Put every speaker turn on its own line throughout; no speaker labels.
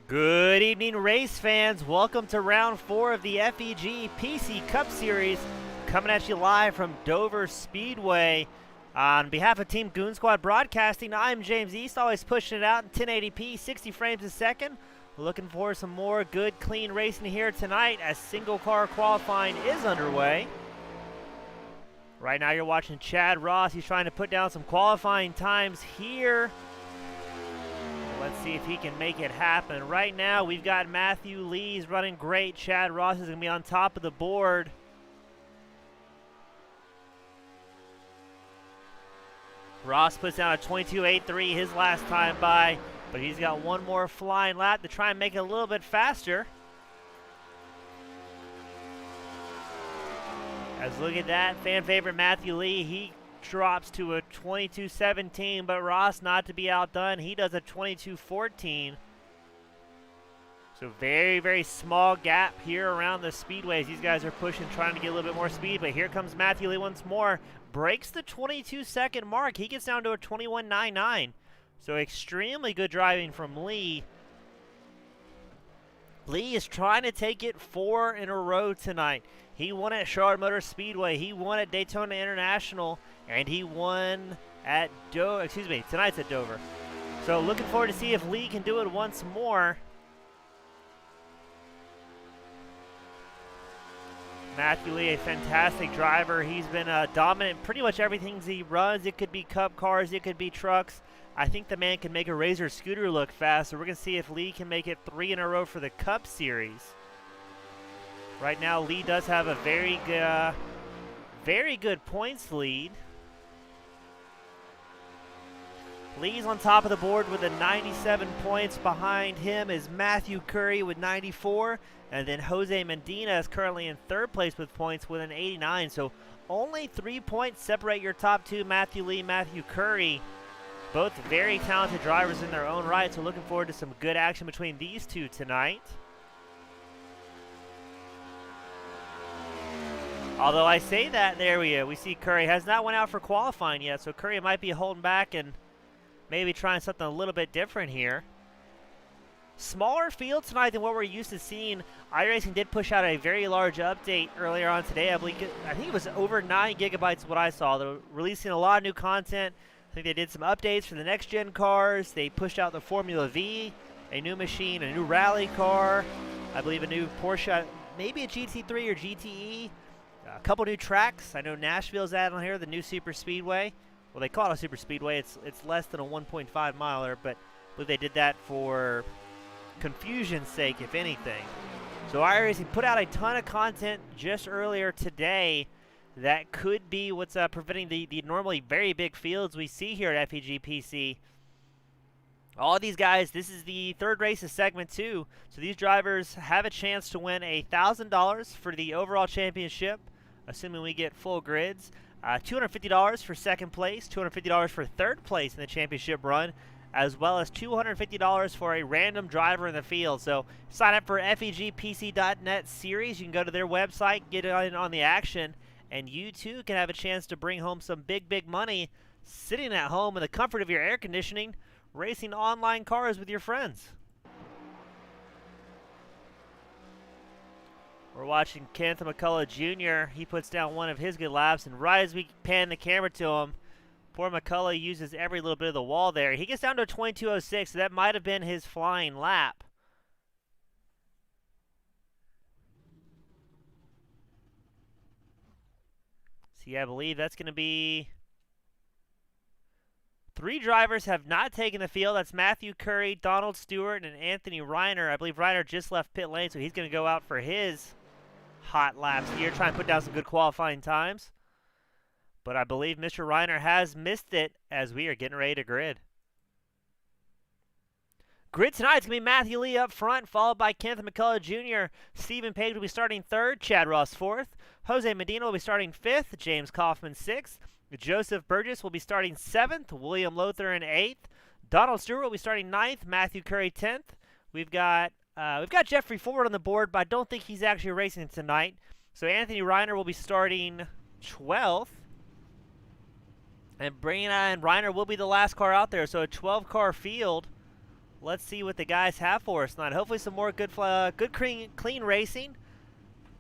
Good evening, race fans. Welcome to round 4 of the FEG PC Cup Series, coming at you live from Dover Speedway. On behalf of Team Goon Squad Broadcasting, I'm James East, always pushing it out in 1080p, 60 frames a second. Looking for some more good, clean racing here tonight as single car qualifying is underway. Right now you're watching Chad Ross. He's trying to put down some qualifying times here. Let's see if he can make it happen. Right now, we've got Matthew Lee's running great. Chad Ross is going to be on top of the board. Ross puts down a 22.83 his last time by, but he's got one more flying lap to try and make it a little bit faster. As look at that, fan favorite Matthew Lee, he drops to a 22.17, but Ross not to be outdone. He does a 22.14. So very, very small gap here around the speedways. These guys are pushing, trying to get a little bit more speed, but here comes Matthew Lee once more. Breaks the 22-second mark. He gets down to a 21.99. So extremely good driving from Lee. Lee is trying to take it 4 in a row tonight. He won at Charlotte Motor Speedway. He won at Daytona International. And he won at tonight's at Dover. So looking forward to see if Lee can do it once more. Matthew Lee, a fantastic driver. He's been dominant in pretty much everything he runs. It could be cup cars, it could be trucks. I think the man can make a Razor scooter look fast. So we're going to see if Lee can make it 3 in a row for the Cup Series. Right now, Lee does have a very good points lead. Lee's on top of the board with a 97 points. Behind him is Matthew Curry with 94. And then Jose Medina is currently in third place with points with an 89. So only 3 points separate your top two, Matthew Lee, Matthew Curry. Both very talented drivers in their own right. So looking forward to some good action between these two tonight. Although I say that, there we see Curry has not went out for qualifying yet. So Curry might be holding back and maybe trying something a little bit different here. Smaller field tonight than what we're used to seeing. iRacing did push out a very large update earlier on today. I think it was over 9 gigabytes is what I saw. They're releasing a lot of new content. I think they did some updates for the next-gen cars. They pushed out the Formula V, a new machine, a new rally car. I believe a new Porsche, maybe a GT3 or GTE. A couple new tracks. I know Nashville's added on here, the new super speedway. Well, they call it a super speedway. It's less than a 1.5 miler, but I believe they did that for confusion's sake, if anything. So iRacing put out a ton of content just earlier today that could be what's preventing the normally very big fields we see here at FEG PC. All these guys, this is the third race of segment 2, so these drivers have a chance to win $1,000 for the overall championship, assuming we get full grids. $250 for second place, $250 for third place in the championship run, as well as $250 for a random driver in the field. So sign up for FEGPC.net series. You can go to their website, get in on the action, and you too can have a chance to bring home some big money sitting at home in the comfort of your air conditioning, racing online cars with your friends. We're watching Kenneth McCullough Jr. He puts down one of his good laps, and right as we pan the camera to him, poor McCullough uses every little bit of the wall there. He gets down to a 22.06, so that might have been his flying lap. See, I believe that's going to be 3 drivers have not taken the field. That's Matthew Curry, Donald Stewart, and Anthony Reiner. I believe Reiner just left pit lane, so he's going to go out for his hot laps here, trying to put down some good qualifying times. But I believe Mr. Reiner has missed it as we are getting ready to grid. Grid tonight is going to be Matthew Lee up front, followed by Kenneth McCullough Jr. Stephen Page will be starting 3rd, Chad Ross 4th. Jose Medina will be starting 5th, James Kaufman 6th. Joseph Burgess will be starting 7th, William Lothar in 8th. Donald Stewart will be starting 9th, Matthew Curry 10th. We've got Jeffrey Ford on the board, but I don't think he's actually racing tonight. So Anthony Reiner will be starting 12th. And Reiner will be the last car out there. So a 12-car field let's see what the guys have for us tonight. Hopefully some more good clean racing.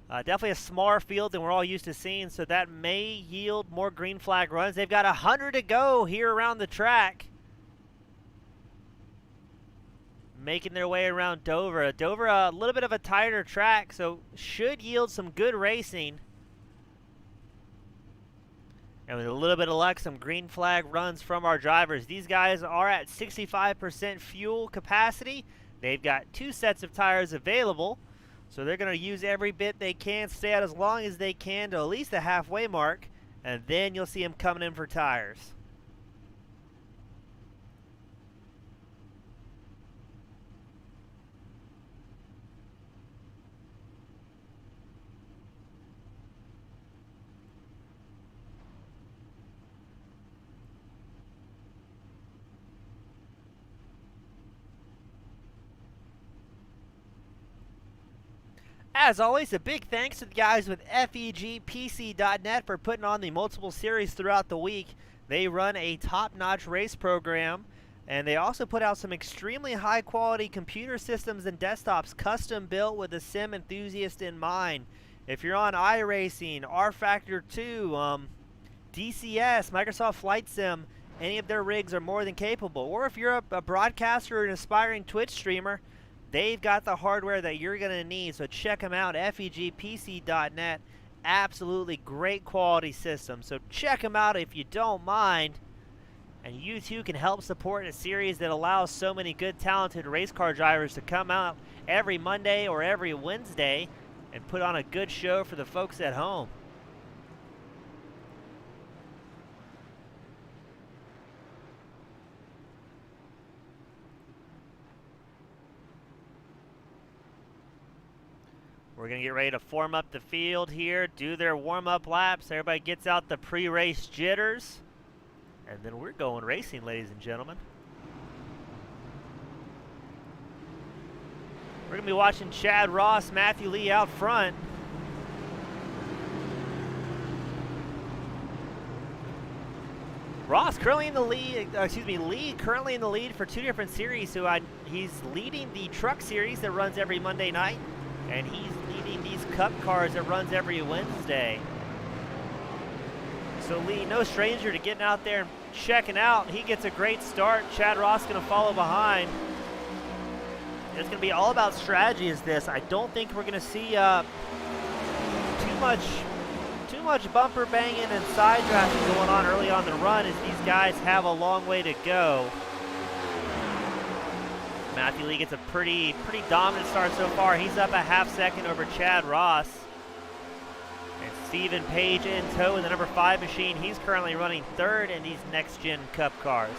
Definitely a smaller field than we're all used to seeing, so that may yield more green flag runs. They've got 100 to go here around the track. Making their way around Dover. Dover, a little bit of a tighter track, so should yield some good racing. And with a little bit of luck, some green flag runs from our drivers. These guys are at 65% fuel capacity. They've got 2 sets of tires available. So they're going to use every bit they can, stay out as long as they can to at least the halfway mark, and then you'll see them coming in for tires. As always, a big thanks to the guys with FEGPC.net for putting on the multiple series throughout the week. They run a top-notch race program, and they also put out some extremely high-quality computer systems and desktops custom built with the sim enthusiast in mind. If you're on iRacing, rFactor 2, DCS, Microsoft Flight Sim, any of their rigs are more than capable. Or if you're a broadcaster or an aspiring Twitch streamer, they've got the hardware that you're going to need, so check them out, FEGPC.net. Absolutely great quality system, so check them out if you don't mind. And you too can help support a series that allows so many good, talented race car drivers to come out every Monday or every Wednesday and put on a good show for the folks at home. We're going to get ready to form up the field here, do their warm-up laps. Everybody gets out the pre-race jitters. And then we're going racing, ladies and gentlemen. We're going to be watching Chad Ross, Matthew Lee out front. Ross currently in the lead, Lee currently in the lead for 2 different series. So he's leading the truck series that runs every Monday night. And he's leading these Cup cars that runs every Wednesday. So Lee, no stranger to getting out there and checking out. He gets a great start. Chad Ross going to follow behind. It's going to be all about strategy as this. I don't think we're going to see too much bumper banging and side drafting going on early on the run, as these guys have a long way to go. Matthew Lee gets a pretty dominant start so far. He's up a half second over Chad Ross. And Stephen Page in tow in the number 5 machine. He's currently running 3rd in these next-gen Cup cars.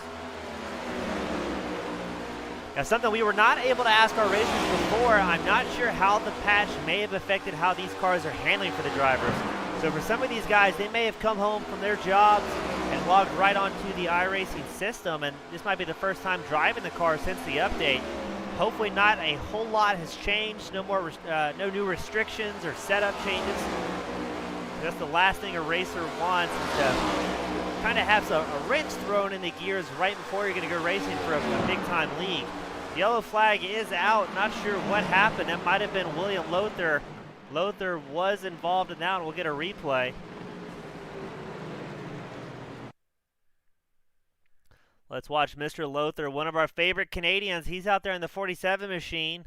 Now, something we were not able to ask our racers before, I'm not sure how the patch may have affected how these cars are handling for the drivers. So for some of these guys, they may have come home from their jobs and logged right onto the iRacing system, and this might be the first time driving the car since the update. Hopefully not a whole lot has changed, no new restrictions or setup changes. That's the last thing a racer wants, is to kind of have a wrench thrown in the gears right before you're going to go racing for a big-time league. The yellow flag is out. Not sure what happened. That might have been William Lothar. Lothar was involved in that, and we'll get a replay. Let's watch Mr. Lothar, one of our favorite Canadians. He's out there in the 47 machine.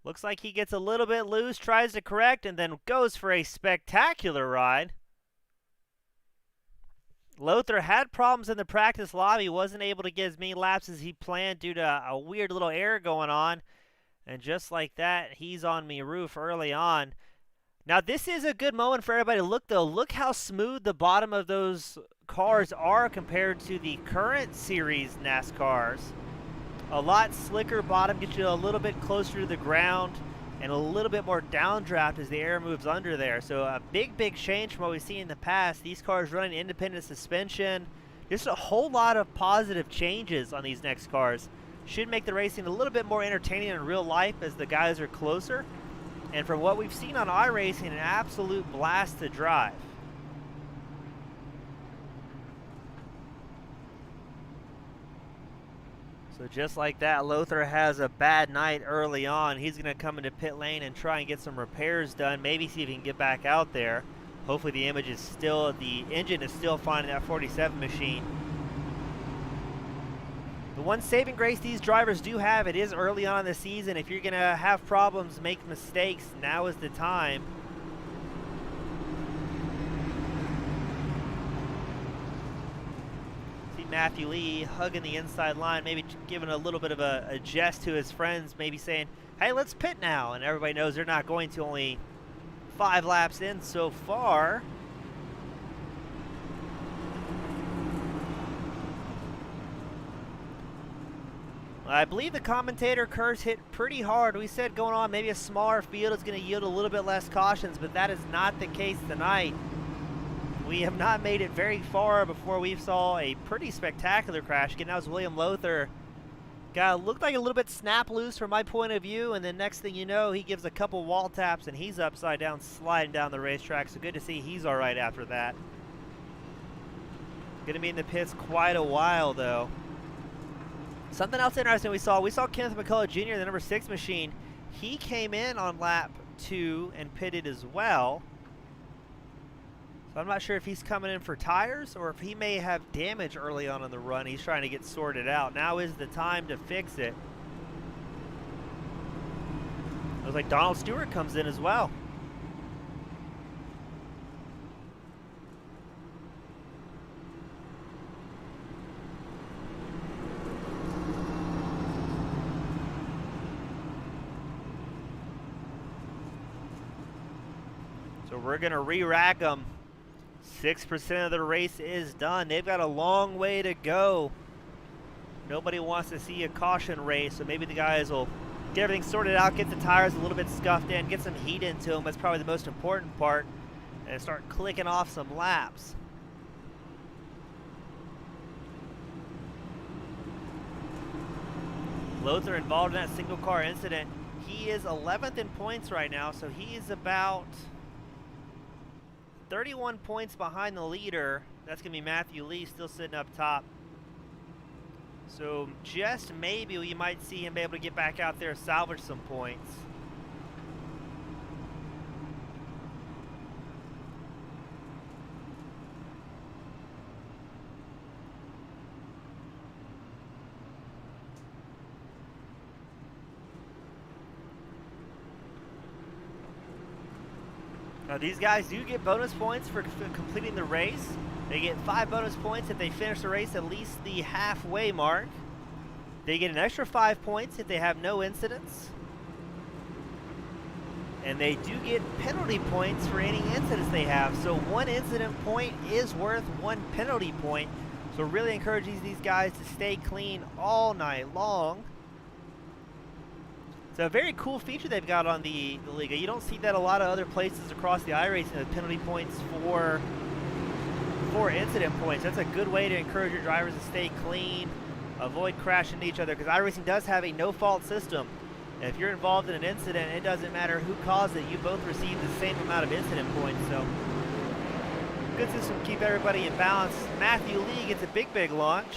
Looks like he gets a little bit loose, tries to correct, and then goes for a spectacular ride. Lothar had problems in the practice lobby, wasn't able to get as many laps as he planned due to a weird little error going on. And just like that, he's on me roof early on. Now, this is a good moment for everybody to look, though. Look how smooth the bottom of those cars are compared to the current series NASCARs. A lot slicker bottom, gets you a little bit closer to the ground, and a little bit more downdraft as the air moves under there. So a big change from what we've seen in the past. These cars running independent suspension. Just a whole lot of positive changes on these next cars. Should make the racing a little bit more entertaining in real life as the guys are closer. And from what we've seen on iRacing, an absolute blast to drive. So just like that, Lothar has a bad night early on. He's going to come into pit lane and try and get some repairs done. Maybe see if he can get back out there. Hopefully the engine is still fine in that 47 machine. The one saving grace these drivers do have, it is early on in the season. If you're going to have problems, make mistakes, now is the time. Matthew Lee hugging the inside line, maybe giving a little bit of a jest to his friends, maybe saying, hey, let's pit now. And everybody knows they're not going to, only 5 laps in so far. I believe the commentator curse hit pretty hard. We said going on, maybe a smaller field is going to yield a little bit less cautions, but that is not the case tonight. We have not made it very far before we saw a pretty spectacular crash. Again, that was William Lothar. Guy looked like a little bit snap loose from my point of view, and then next thing you know, he gives a couple wall taps and he's upside down, sliding down the racetrack. So good to see he's all right after that. Gonna be in the pits quite a while though. Something else interesting we saw Kenneth McCullough Jr., the number 6 machine. He came in on lap 2 and pitted as well. So I'm not sure if he's coming in for tires or if he may have damage early on in the run. He's trying to get sorted out. Now is the time to fix it. Looks like Donald Stewart comes in as well. So we're going to re-rack them. 6% of the race is done. They've got a long way to go. Nobody wants to see a caution race, so maybe the guys will get everything sorted out, get the tires a little bit scuffed in, get some heat into them. That's probably the most important part, and start clicking off some laps. Lothar involved in that single car incident. He is 11th in points right now, so he is about 31 points behind the leader. That's going to be Matthew Lee still sitting up top. So just maybe we might see him be able to get back out there and salvage some points. Now these guys do get bonus points for completing the race. They get 5 bonus points if they finish the race at least the halfway mark. They get an extra 5 points if they have no incidents. And they do get penalty points for any incidents they have. So 1 incident point is worth 1 penalty point. So really encourages these guys to stay clean all night long. It's a very cool feature they've got on the Liga. You don't see that a lot of other places across the iRacing, the penalty points for incident points. That's a good way to encourage your drivers to stay clean, avoid crashing into each other, because iRacing does have a no-fault system. And if you're involved in an incident, it doesn't matter who caused it, you both receive the same amount of incident points. So good system to keep everybody in balance. Matthew Lee gets a big launch.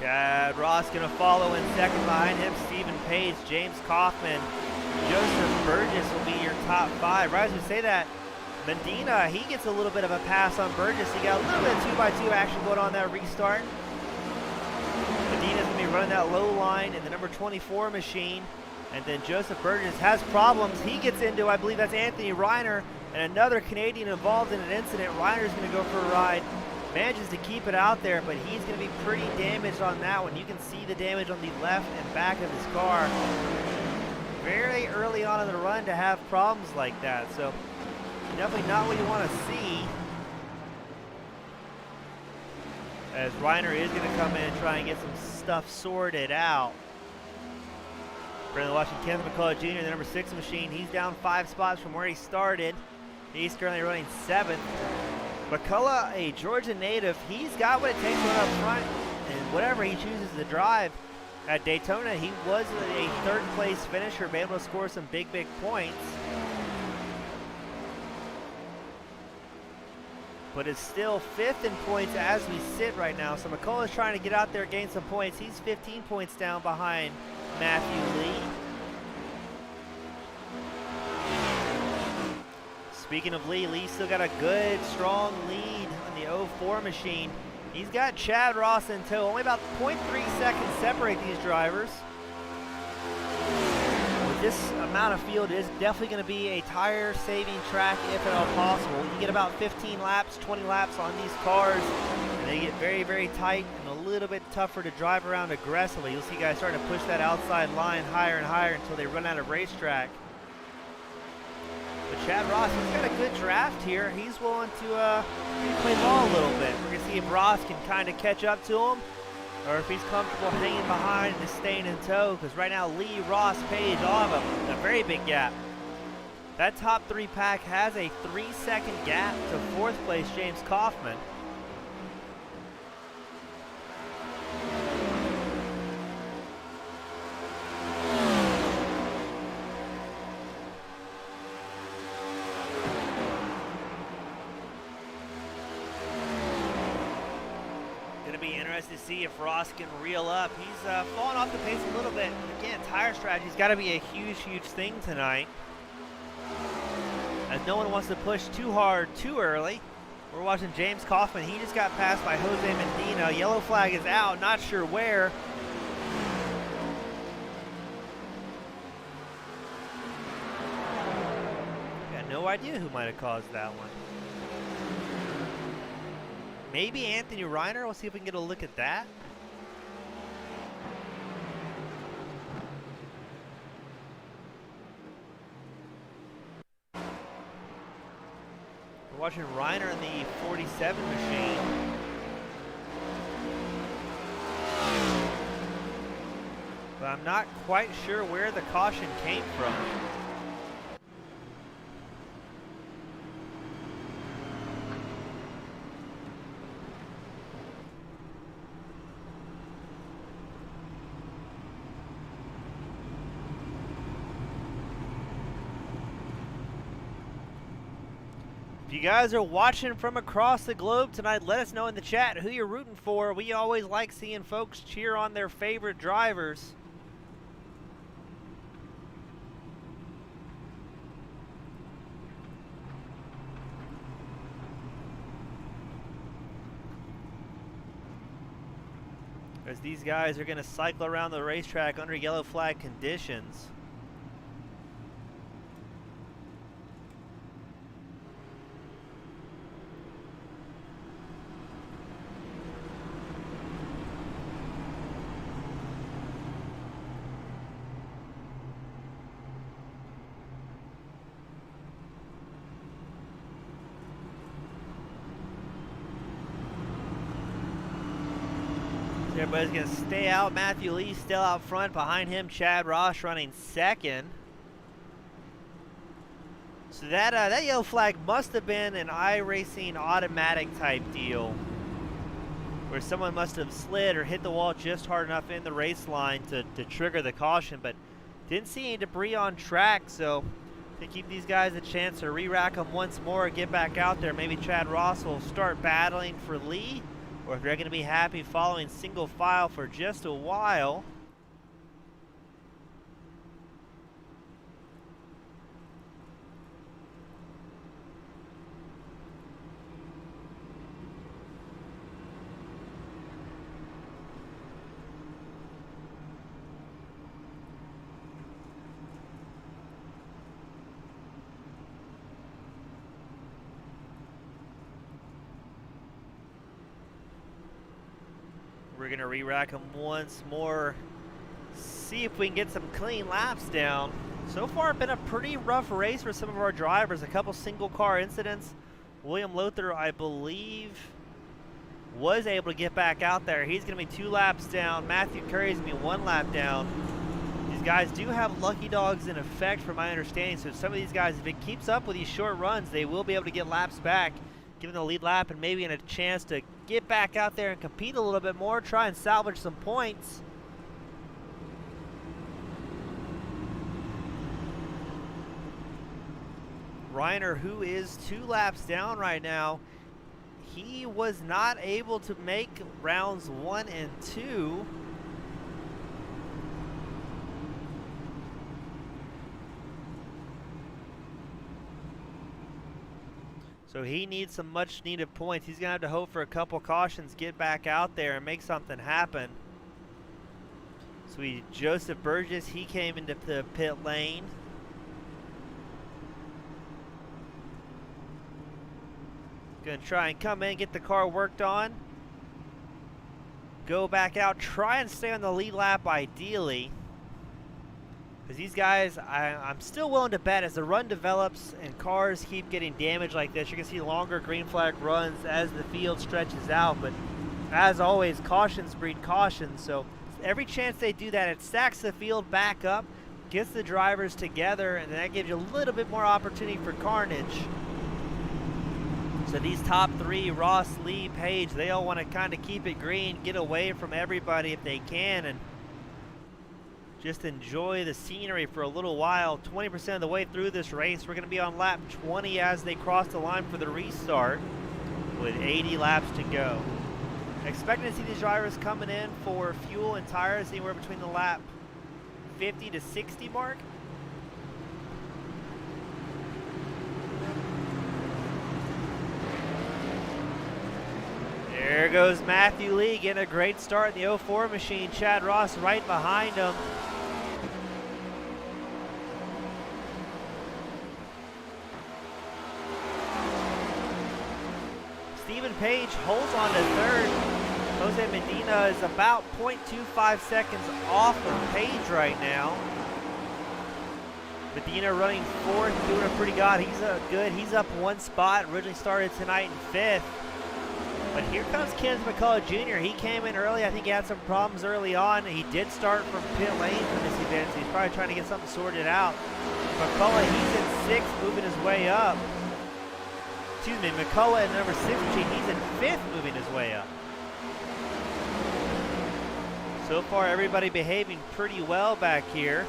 Chad Ross going to follow in second behind him. Stephen Page, James Kaufman, Joseph Burgess will be your top 5. Right as we say that, Medina, he gets a little bit of a pass on Burgess. He got a little bit of 2x2 action going on that restart. Medina's going to be running that low line in the number 24 machine. And then Joseph Burgess has problems. He gets into, I believe that's Anthony Reiner, and another Canadian involved in an incident. Reiner's going to go for a ride. Manages to keep it out there, but he's going to be pretty damaged on that one. You can see the damage on the left and back of his car. Very early on in the run to have problems like that, so definitely not what you want to see. As Reiner is going to come in and try and get some stuff sorted out. Brendan watching Kenneth McCullough Jr., the number 6 machine. He's down 5 spots from where he started. He's currently running 7th. McCullough, a Georgia native, he's got what it takes to run up front, and whatever he chooses to drive. At Daytona, he was a 3rd place finisher, been able to score some big points. but is still 5th in points as we sit right now. So McCullough's trying to get out there, gain some points. He's 15 points down behind Matthew Lee. Speaking of Lee, Lee still got a good, strong lead on the 04 machine. He's got Chad Ross in tow. Only about 0.3 seconds separate these drivers. With this amount of field, it is definitely going to be a tire-saving track if at all possible. You get about 15 laps, 20 laps on these cars, and they get very, very tight and a little bit tougher to drive around aggressively. You'll see guys starting to push that outside line higher and higher until they run out of racetrack. But Chad Ross, he's got a good draft here. He's willing to play ball a little bit. We're going to see if Ross can kind of catch up to him, or if he's comfortable hanging behind and staying in tow, because right now Lee, Ross, Page all have a very big gap. That top 3 pack has a 3-second gap to 4th place James Kaufman. To see if Ross can reel up. He's fallen off the pace a little bit. Again, tire strategy's got to be a huge, huge thing tonight, as no one wants to push too hard too early. We're watching James Kaufman. He just got passed by Jose Medina. Yellow flag is out. Not sure where. Got no idea who might have caused that one. Maybe Anthony Reiner. We'll see if we can get a look at that. We're watching Reiner in the 47 machine. But I'm not quite sure where the caution came from. If you guys are watching from across the globe tonight, let us know in the chat who you're rooting for. We always like seeing folks cheer on their favorite drivers. As these guys are going to cycle around the racetrack under yellow flag conditions. Everybody's going to stay out. Matthew Lee still out front. Behind him, Chad Ross running 2nd. So that yellow flag must have been an iRacing automatic type deal, where someone must have slid or hit the wall just hard enough in the race line to trigger the caution, but didn't see any debris on track, so to give these guys a chance to re-rack them once more, get back out there. Maybe Chad Ross will start battling for Lee, or if they're going to be happy following single file for just a while. We're going to re-rack them once more, see if we can get some clean laps down. So far, been a pretty rough race for some of our drivers. A couple single car incidents. William Lothar, I believe, was able to get back out there. He's going to be 2 laps down. Matthew Curry's going to be 1 lap down. These guys do have lucky dogs in effect, from my understanding. So some of these guys, if it keeps up with these short runs, they will be able to get laps back, give them the lead lap, and maybe in a chance to get back out there and compete a little bit more, try and salvage some points. Reiner, who is 2 laps down right now, he was not able to make rounds 1 and 2. So he needs some much needed points. He's gonna have to hope for a couple cautions, get back out there and make something happen. So Joseph Burgess, he came into the pit lane. Gonna try and come in, get the car worked on. Go back out, try and stay on the lead lap ideally. Because these guys, I'm still willing to bet as the run develops and cars keep getting damaged like this, you're going to see longer green flag runs as the field stretches out. But as always, cautions breed cautions. So every chance they do that, it stacks the field back up, gets the drivers together, and that gives you a little bit more opportunity for carnage. So these top three, Ross, Lee, Page, they all want to kind of keep it green, get away from everybody if they can, and just enjoy the scenery for a little while. 20% of the way through this race. We're going to be on lap 20 as they cross the line for the restart with 80 laps to go. Expecting to see these drivers coming in for fuel and tires anywhere between the lap 50 to 60 mark. There goes Matthew Lee getting a great start in the 04 machine. Chad Ross right behind him. Stephen Page holds on to third. Jose Medina is about 0.25 seconds off of Page right now. Medina running fourth, doing a pretty good. He's up one spot. Originally started tonight in fifth. But here comes Kenneth McCullough Jr. He came in early. I think he had some problems early on. He did start from pit lane for this event, so he's probably trying to get something sorted out. McCullough, he's in sixth, moving his way up. Excuse me, McCullough in number 16, he's in fifth, moving his way up. So far, everybody behaving pretty well back here.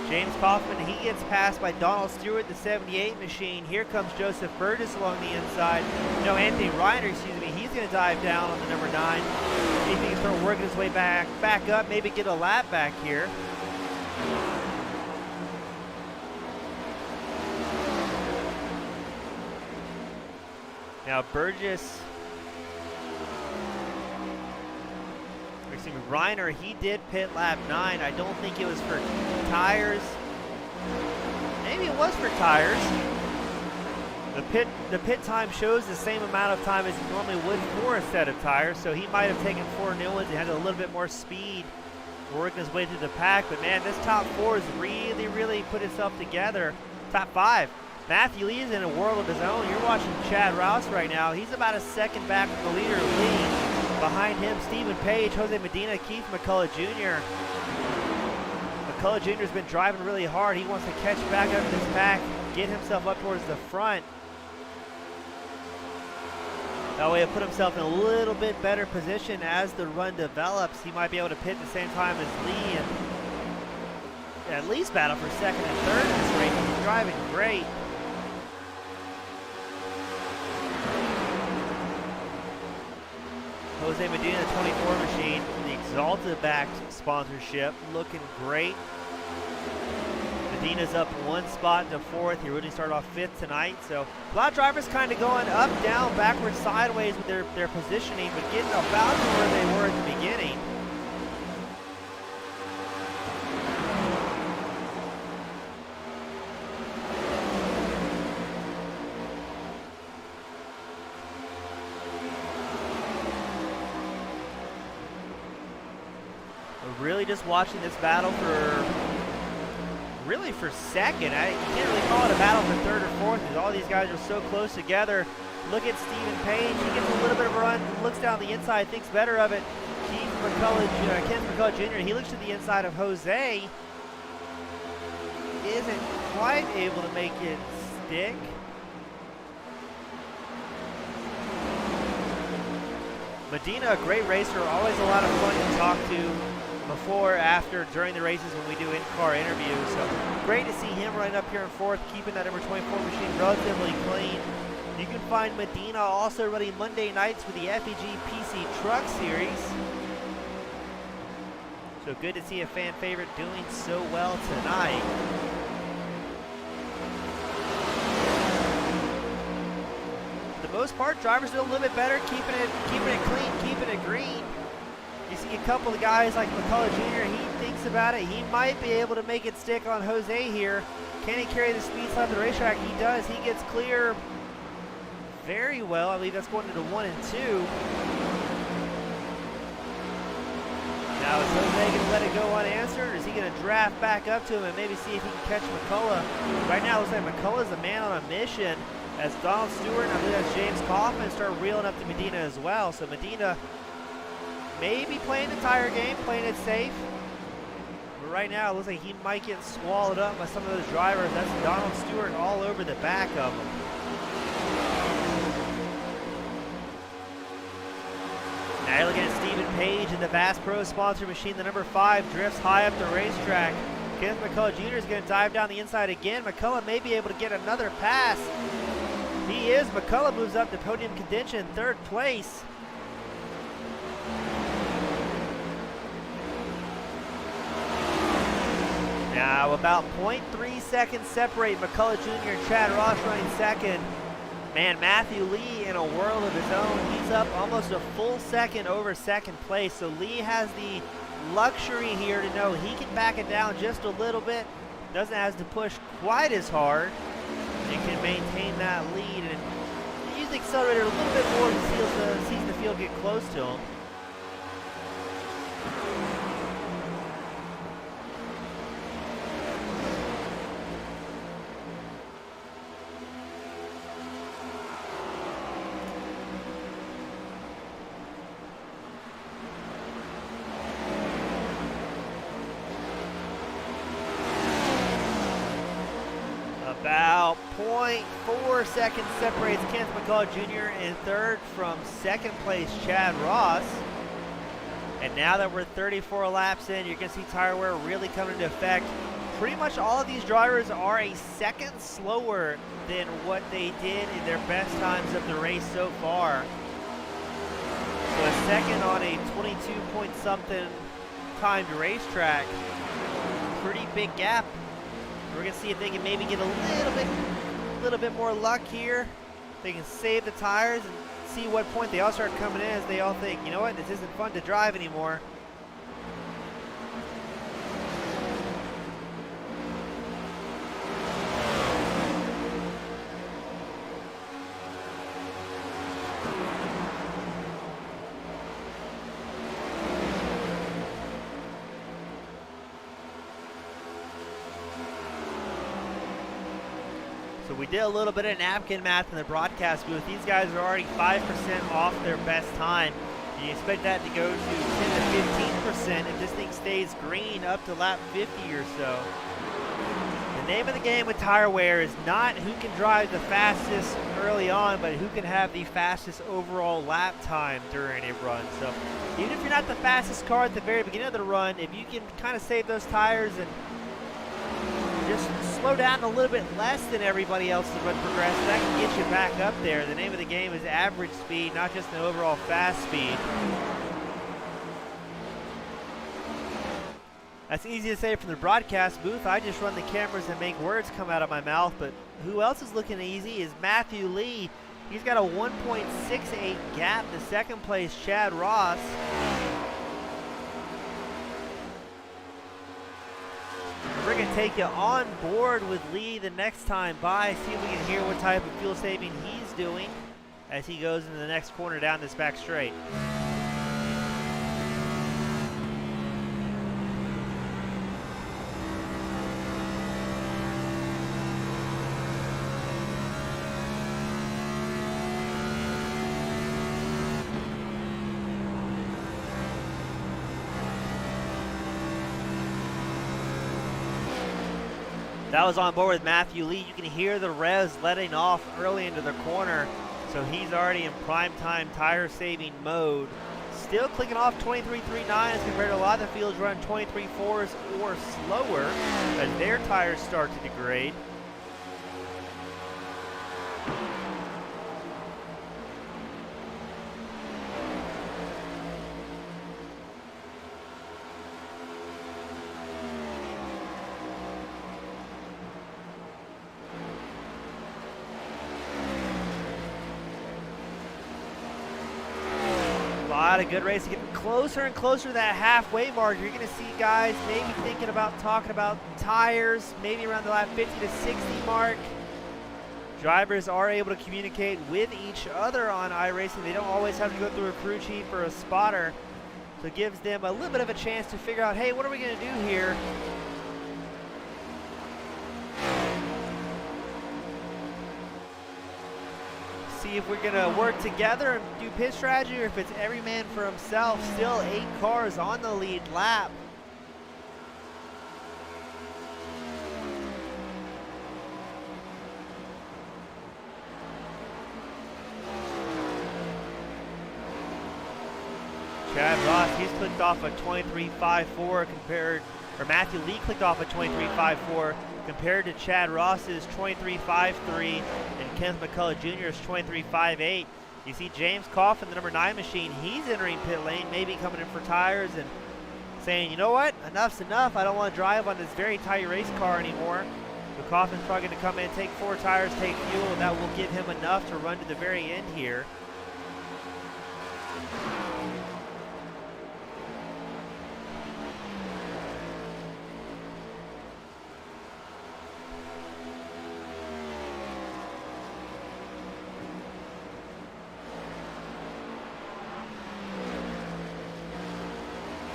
James Kaufman, he gets passed by Donald Stewart, the 78 machine. Here comes Joseph Burgess along the inside. No, Anthony Reiner, excuse me, he's going to dive down on the number 9. See if he can start working his way back up, maybe get a lap back here. Now Burgess, excuse me, Reiner, he did pit lap 9. I don't think it was for tires. Maybe it was for tires. The pit time shows the same amount of time as he normally would for a set of tires, so he might have taken 4 new ones and had a little bit more speed working his way through the pack. But man, this top 4 has really put itself together. Top 5. Matthew Lee is in a world of his own. You're watching Chad Rouse right now. He's about a second back from the leader, Lee. Behind him, Stephen Page, Jose Medina, Keith McCullough Jr. McCullough Jr. has been driving really hard. He wants to catch back up to this pack, get himself up towards the front. That way he'll put himself in a little bit better position as the run develops. He might be able to pit at the same time as Lee and at least battle for second and third in this race. He's driving great. Jose Medina, the 24 machine, the Exalted backed sponsorship, looking great. Medina's up one spot to fourth. He really started off fifth tonight. So a lot of drivers kind of going up, down, backwards, sideways with their positioning, but getting about to where they were at the beginning. Really just watching this battle for second. You can't really call it a battle for third or fourth because all these guys are so close together. Look at Stephen Page. He gets a little bit of a run, looks down the inside, thinks better of it. Kenneth McCullough Jr., he looks to the inside of Jose. Isn't quite able to make it stick. Medina, a great racer, always a lot of fun to talk to before, after, during the races when we do in-car interviews. So great to see him running up here in fourth, keeping that number 24 machine relatively clean. You can find Medina also running Monday nights with the FEG PC Truck Series. So good to see a fan favorite doing so well tonight. For the most part, drivers do a little bit better, keeping it clean, keeping it green. You see a couple of guys like McCullough Jr., he thinks about it. He might be able to make it stick on Jose here. Can he carry the speed side of the racetrack? He does. He gets clear very well. I believe that's going into 1 and 2. Now is Jose going to let it go unanswered, or is he going to draft back up to him and maybe see if he can catch McCullough? Right now it looks like McCullough's a man on a mission as Donald Stewart, and I believe that's James Kaufman, start reeling up to Medina as well. So Medina maybe playing the tire game, playing it safe. But right now it looks like he might get swallowed up by some of those drivers. That's Donald Stewart all over the back of him. Now you're looking at Stephen Page in the Bass Pro sponsor machine. The number 5 drifts high up the racetrack. Kenneth McCullough Jr. is going to dive down the inside again. McCullough may be able to get another pass. He is. McCullough moves up to podium contention, 3rd place. Now about 0.3 seconds separate McCullough Jr. and Chad Ross running 2nd. Man, Matthew Lee in a world of his own. He's up almost a full second over 2nd place. So Lee has the luxury here to know he can back it down just a little bit. Doesn't have to push quite as hard. And can maintain that lead and use the accelerator a little bit more as he sees the field get close to him. About 0.4 seconds separates Kenneth McCullough Jr. in 3rd from 2nd place Chad Ross. And now that we're 34 laps in, you're going to see tire wear really come into effect. Pretty much all of these drivers are a second slower than what they did in their best times of the race so far. So a second on a 22-point-something timed racetrack. Pretty big gap. We're going to see if they can maybe get a little bit more luck here. They can save the tires and see what point they all start coming in as they all think, you know what, this isn't fun to drive anymore. So we did a little bit of napkin math in the broadcast booth. These guys are already 5% off their best time. And you expect that to go to 10 to 15% if this thing stays green up to lap 50 or so. The name of the game with tire wear is not who can drive the fastest early on, but who can have the fastest overall lap time during a run. So even if you're not the fastest car at the very beginning of the run, if you can kind of save those tires and just slow down a little bit less than everybody else as the run progresses, that can get you back up there. The name of the game is average speed, not just an overall fast speed. That's easy to say from the broadcast booth. I just run the cameras and make words come out of my mouth, but who else is looking easy is Matthew Lee. He's got a 1.68 gap to 2nd place Chad Ross. We're going to take you on board with Lee the next time by, see if we can hear what type of fuel saving he's doing as he goes into the next corner down this back straight. That was on board with Matthew Lee. You can hear the revs letting off early into the corner. So he's already in prime time tire saving mode. Still clicking off 23.39 as compared to a lot of the fields run 23.4s or slower as their tires start to degrade. a good race. Getting closer and closer to that halfway mark. You're going to see guys maybe thinking about talking about tires, maybe around the lap 50 to 60 mark. Drivers are able to communicate with each other on iRacing. They don't always have to go through a crew chief or a spotter. So it gives them a little bit of a chance to figure out, hey, what are we going to do here? See if we're going to work together and do pit strategy, or if it's every man for himself. Still 8 cars on the lead lap. Chad Ross, he's clicked off a 23.54 compared, or Matthew Lee clicked off a 23.54 compared to Chad Ross's 23.53 and Kenneth McCullough Jr.'s 23.58. You see James Coffin, the number 9 machine, he's entering pit lane, maybe coming in for tires and saying, you know what, enough's enough. I don't want to drive on this very tight race car anymore. So Coffin's probably going to come in, take 4 tires, take fuel, and that will give him enough to run to the very end here.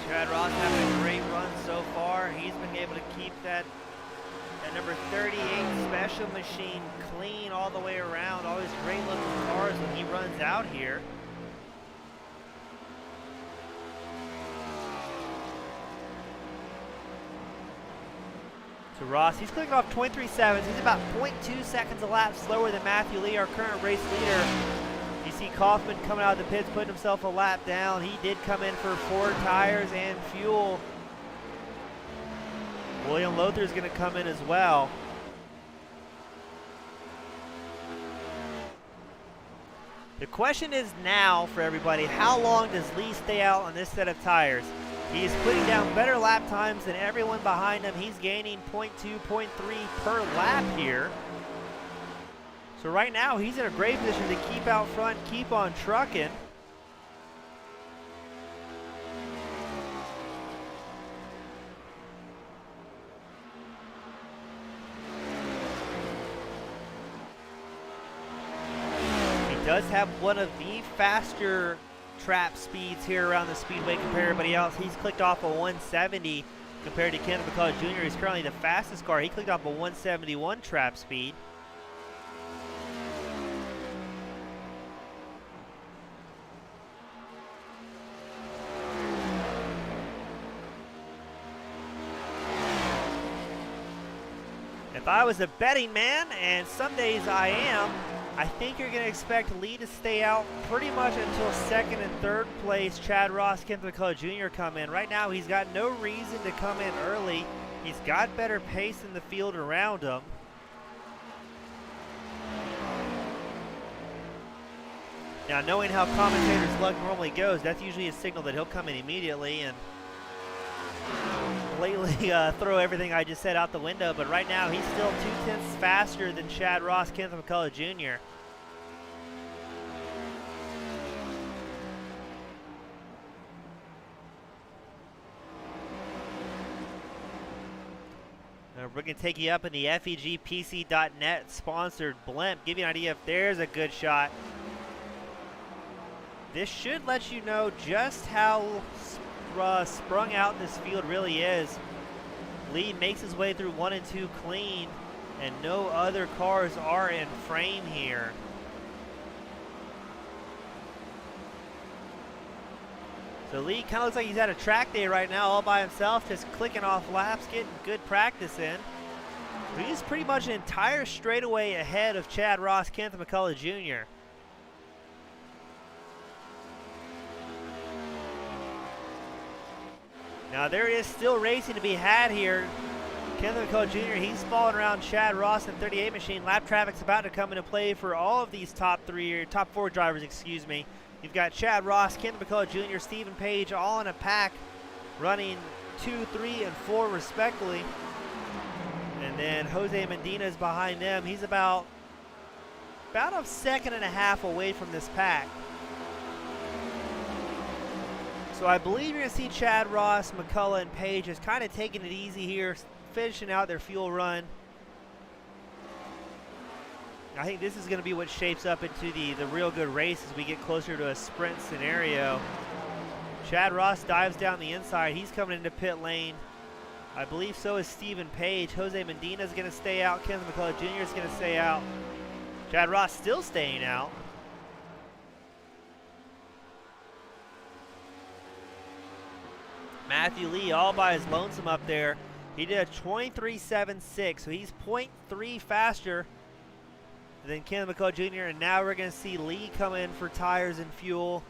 Chad Ross having a great run so far. He's been able to keep that number 38 special machine clean all the way around. All these great looking cars when he runs out here. So Ross, he's clicking off 23.7. He's about 0.2 seconds a lap slower than Matthew Lee, our current race leader. You see Kaufman coming out of the pits, putting himself a lap down. He did come in for 4 tires and fuel. William Lothar is going to come in as well. The question is now for everybody, how long does Lee stay out on this set of tires? He's putting down better lap times than everyone behind him. He's gaining 0.2, 0.3 per lap here. So right now, he's in a great position to keep out front, keep on trucking. He does have one of the faster trap speeds here around the speedway compared to everybody else. He's clicked off a 170 compared to Kenneth McCullough Jr. He's currently the fastest car. He clicked off a 171 trap speed. If I was a betting man, and some days I am, I think you're going to expect Lee to stay out pretty much until 2nd and 3rd place. Chad Ross, Kenneth McCullough Jr. come in. Right now, he's got no reason to come in early. He's got better pace in the field around him. Now, knowing how commentators' luck normally goes, that's usually a signal that he'll come in immediately and completely throw everything I just said out the window. But right now, he's still 0.2 faster than Chad Ross, Kenneth McCullough Jr. We're going to take you up in the FEGPC.net sponsored blimp. Give you an idea if there's a good shot. This should let you know just how sprung out this field really is. Lee makes his way through 1 and 2 clean, and no other cars are in frame here. So Lee kind of looks like he's at a track day right now all by himself, just clicking off laps, getting good practice in. But he's pretty much an entire straightaway ahead of Chad Ross, Kenneth McCullough Jr. Now there is still racing to be had here. Kenneth McCullough Jr., he's following around Chad Ross and 38 machine. Lap traffic's about to come into play for all of these top 4 drivers, excuse me. You've got Chad Ross, Kenneth McCullough Jr., Stephen Page all in a pack, running 2, 3, and 4 respectively. And then Jose Medina is behind them. He's about a 1.5 seconds away from this pack. So I believe you're going to see Chad Ross, McCullough, and Page just kind of taking it easy here, finishing out their fuel run. I think this is going to be what shapes up into the real good race as we get closer to a sprint scenario. Chad Ross dives down the inside. He's coming into pit lane. I believe so is Stephen Page. Jose Medina is going to stay out. Ken McCullough Jr. is going to stay out. Chad Ross still staying out. Matthew Lee all by his lonesome up there. He did a 23.76, so he's 0.3 faster than Ken McCullough Jr. And now we're going to see Lee come in for tires and fuel.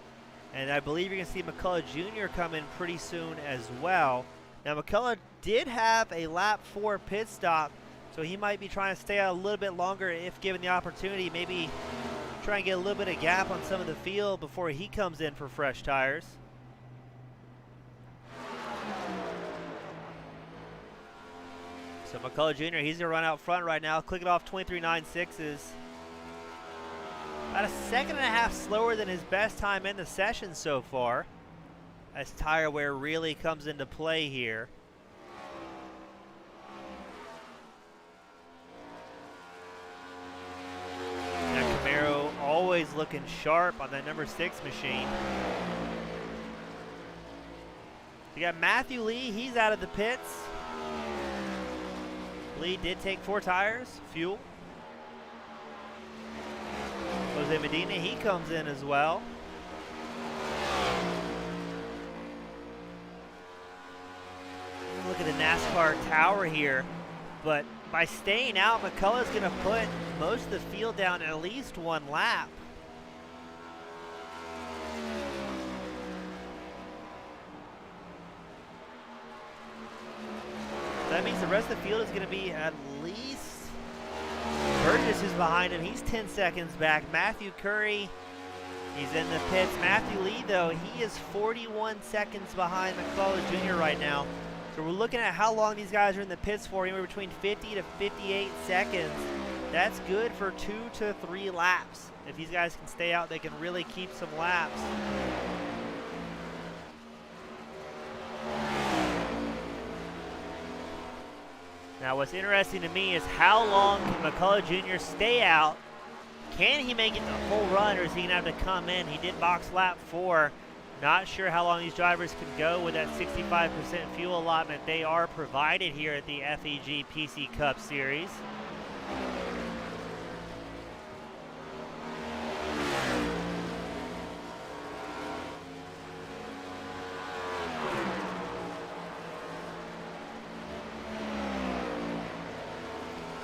And I believe you're going to see McCullough Jr. come in pretty soon as well. Now McCullough did have a lap 4 pit stop, so he might be trying to stay out a little bit longer if given the opportunity. Maybe try and get a little bit of gap on some of the field before he comes in for fresh tires. So McCullough Jr., he's going to run out front right now, clicking off 23.96s. About a second and a half slower than his best time in the session so far, as tire wear really comes into play here. Now Camaro always looking sharp on that number 6 machine. You got Matthew Lee, he's out of the pits. Lee did take 4 tires, fuel. Jose Medina, he comes in as well. Look at the NASCAR tower here. But by staying out, McCullough's going to put most of the field down at least 1 lap. That means the rest of the field is going to be at least Burgess, who's behind him. He's 10 seconds back. Matthew Curry, he's in the pits. Matthew Lee, though, he is 41 seconds behind McCullough Jr. right now. So we're looking at how long these guys are in the pits for, anywhere between 50 to 58 seconds. That's good for 2 to 3 laps. If these guys can stay out, they can really keep some laps. Now what's interesting to me is how long can McCullough Jr. stay out? Can he make it the whole run, or is he going to have to come in? He did box lap 4. Not sure how long these drivers can go with that 65% fuel allotment they are provided here at the FEG PC Cup Series.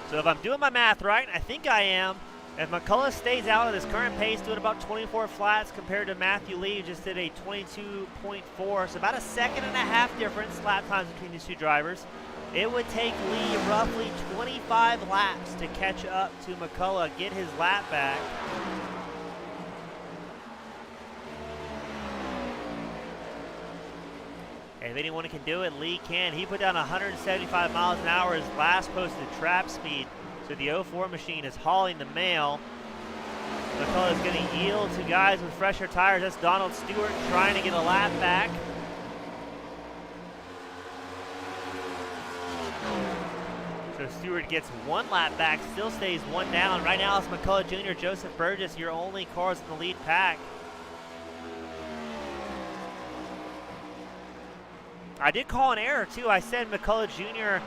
So if I'm doing my math right, I think I am, if McCullough stays out at his current pace, doing about 24 flats compared to Matthew Lee, who just did a 22.4, so about a second and a half difference lap times between these two drivers. It would take Lee roughly 25 laps to catch up to McCullough, get his lap back. And if anyone can do it, Lee can. He put down 175 miles an hour his last posted trap speed. So the 04 machine is hauling the mail. McCullough is going to yield to guys with fresher tires. That's Donald Stewart trying to get a lap back. So Stewart gets 1 lap back, still stays 1 down. Right now it's McCullough Jr., Joseph Burgess, your only cars in the lead pack. I did call an error too. I said McCullough Jr.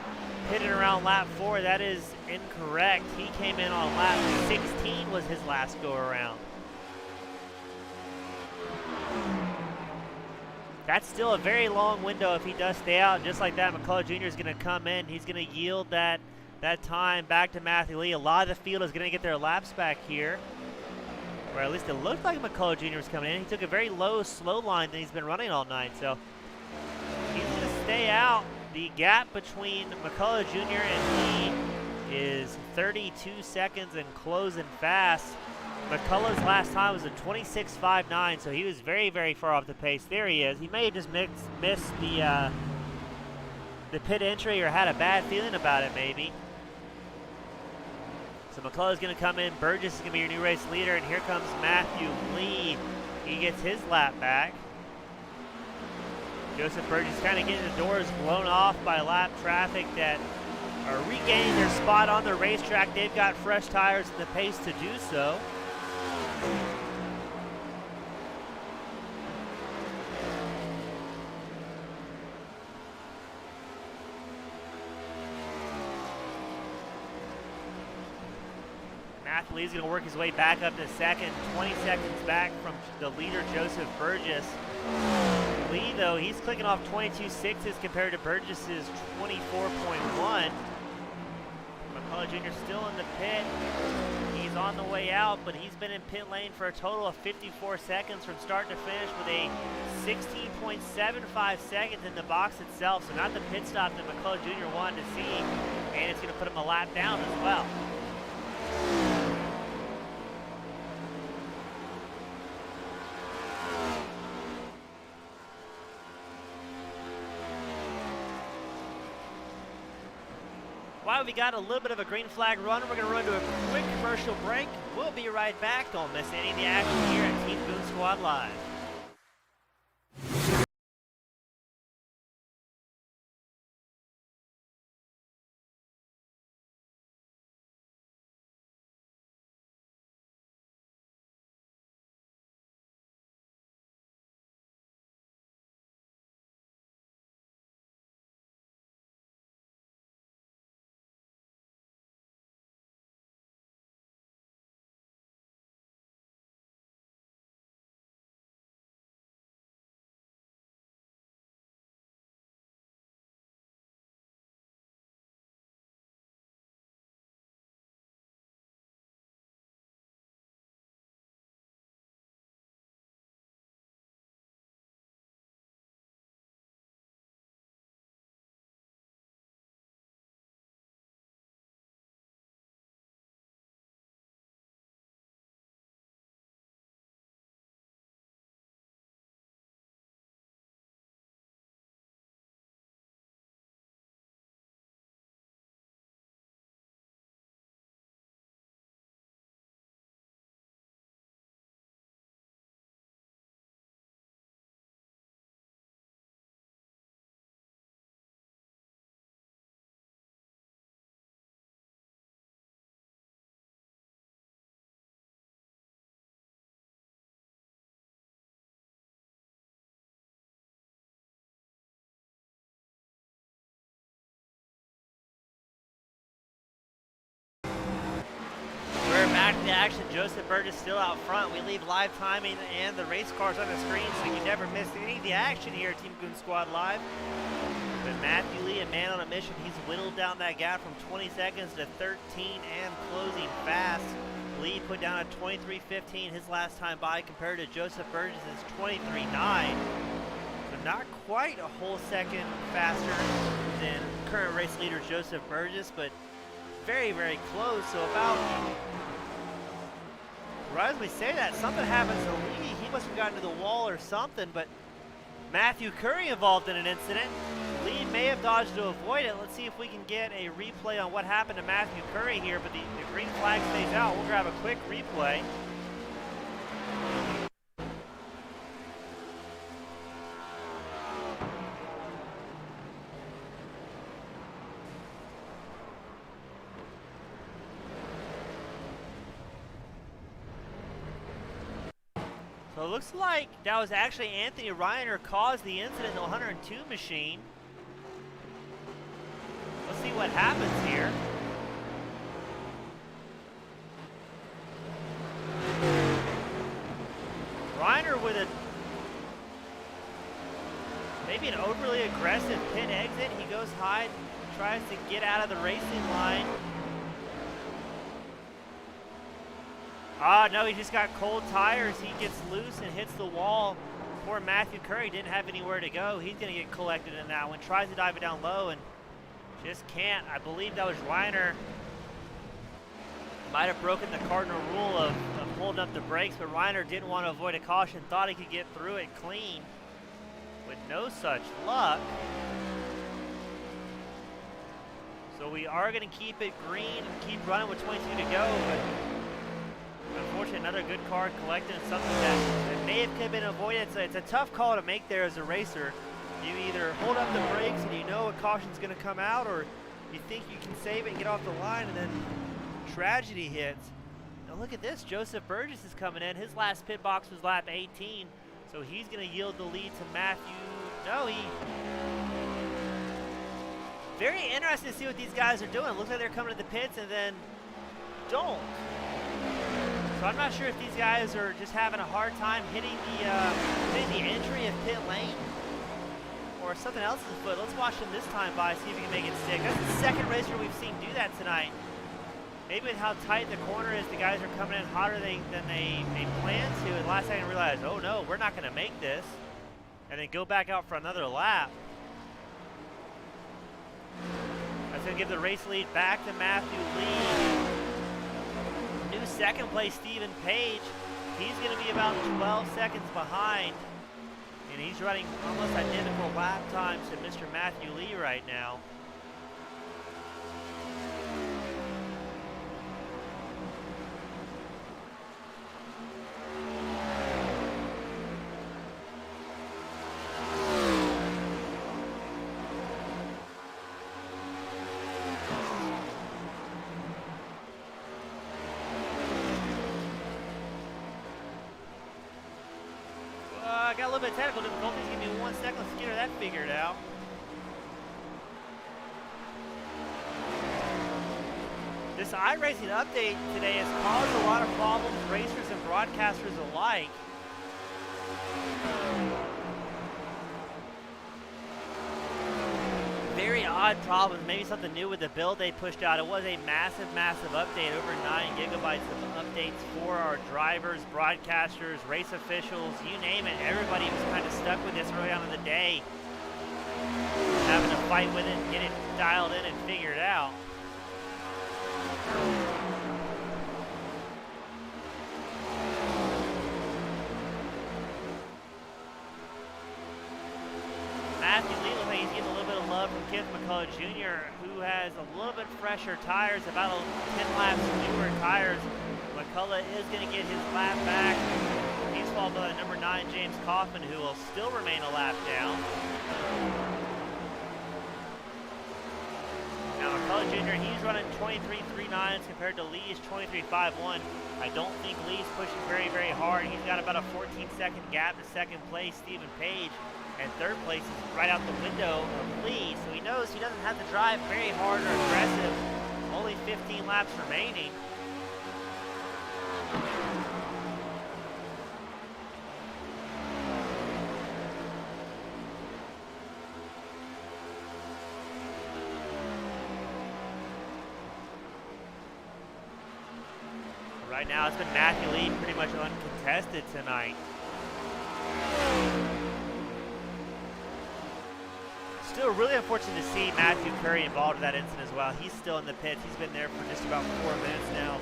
pitted around lap 4. That is incorrect. He came in on lap 16 was his last go around. That's still a very long window if he does stay out. Just like that, McCullough Jr. is going to come in. He's going to yield that time back to Matthew Lee. A lot of the field is going to get their laps back here. Or at least it looked like McCullough Jr. was coming in. He took a very low, slow line that he's been running all night. So he's going to stay out. The gap between McCullough Jr. and Lee is 32 seconds and closing fast. McCullough's last time was a 26.59, so he was very, very far off the pace. There he is. He may have just missed the pit entry or had a bad feeling about it, maybe. So McCullough's going to come in. Burgess is going to be your new race leader, and here comes Matthew Lee. He gets his lap back. Joseph Burgess kind of getting the doors blown off by lap traffic that are regaining their spot on the racetrack. They've got fresh tires and the pace to do so. Lee's going to work his way back up to second, 20 seconds back from the leader, Joseph Burgess. Lee, though, he's clicking off 22.6s compared to Burgess's 24.1. McCullough Jr. still in the pit. He's on the way out, but he's been in pit lane for a total of 54 seconds from start to finish with a 16.75 seconds in the box itself. So not the pit stop that McCullough Jr. wanted to see, and it's going to put him a lap down as well. While we got a little bit of a green flag run, we're going to run to a quick commercial break. We'll be right back. Don't miss any of the action here at Team Goon Squad Live. Back to action. Joseph Burgess still out front. We leave live timing and the race cars on the screen so you never miss any of the action here at Team Goon Squad Live. But Matthew Lee, a man on a mission, he's whittled down that gap from 20 seconds to 13 and closing fast. Lee put down a 23.15 his last time by compared to Joseph Burgess's 23.9. So not quite a whole second faster than current race leader Joseph Burgess, but very, very close. So about... Right as we say that, something happens to Lee. He must have gotten to the wall or something, but Matthew Curry involved in an incident. Lee may have dodged to avoid it. Let's see if we can get a replay on what happened to Matthew Curry here, but the green flag stays out. We'll grab a quick replay. So it looks like that was actually Anthony Reiner caused the incident in the 102 machine. Let's see what happens here. Reiner with a maybe an overly aggressive pit exit. He goes high, tries to get out of the racing line. No, he just got cold tires. He gets loose and hits the wall. Poor Matthew Curry didn't have anywhere to go. He's going to get collected in that one. Tries to dive it down low and just can't. I believe that was Reiner. Might have broken the cardinal rule of holding up the brakes, but Reiner didn't want to avoid a caution. Thought he could get through it clean. With no such luck. So we are going to keep it green and keep running with 22 to go. But unfortunately, another good car collected, something that may have been avoided. It's a tough call to make there as a racer. You either hold up the brakes and you know a caution's going to come out, or you think you can save it and get off the line, and then tragedy hits. Now look at this. Joseph Burgess is coming in. His last pit box was lap 18, so he's going to yield the lead to Matthew. No, very interesting to see what these guys are doing. It looks like they're coming to the pits and then don't. So I'm not sure if these guys are just having a hard time hitting the entry of pit lane, or something else is afoot. Let's watch him this time by, see if he can make it stick. That's the second racer we've seen do that tonight. Maybe with how tight the corner is, the guys are coming in hotter than they planned to, and last second realize, oh no, we're not going to make this, and then go back out for another lap. That's going to give the race lead back to Matthew Lee. New second place, Stephen Page. He's going to be about 12 seconds behind, and he's running almost identical lap times to Mr. Matthew Lee right now. Got a little bit of technical difficulties. Give me 1 second. Let's get that figured out. This iRacing update today has caused a lot of problems, racers and broadcasters alike. Very odd problems. Maybe something new with the build they pushed out. It was a massive, massive update. Over 9 gigabytes of updates for our drivers, broadcasters, race officials, you name it. Everybody was kind of stuck with this early on in the day, having to fight with it, get it dialed in and figured out. Matthew Lee looks like he's getting a little bit of love from Kenneth McCullough Jr., who has a little bit fresher tires, about 10 laps newer tires. McCullough is going to get his lap back. He's followed by number 9, James Kaufman, who will still remain a lap down. Now McCullough Jr., he's running 23.39 compared to Lee's 23.51. I don't think Lee's pushing very, very hard. He's got about a 14-second gap to second place, Stephen Page. And third place is right out the window of Lee, so he knows he doesn't have to drive very hard or aggressive. Only 15 laps remaining. Right now it's been Matthew Lee pretty much uncontested tonight. Still really unfortunate to see Matthew Curry involved in that incident as well. He's still in the pits. He's been there for just about 4 minutes now,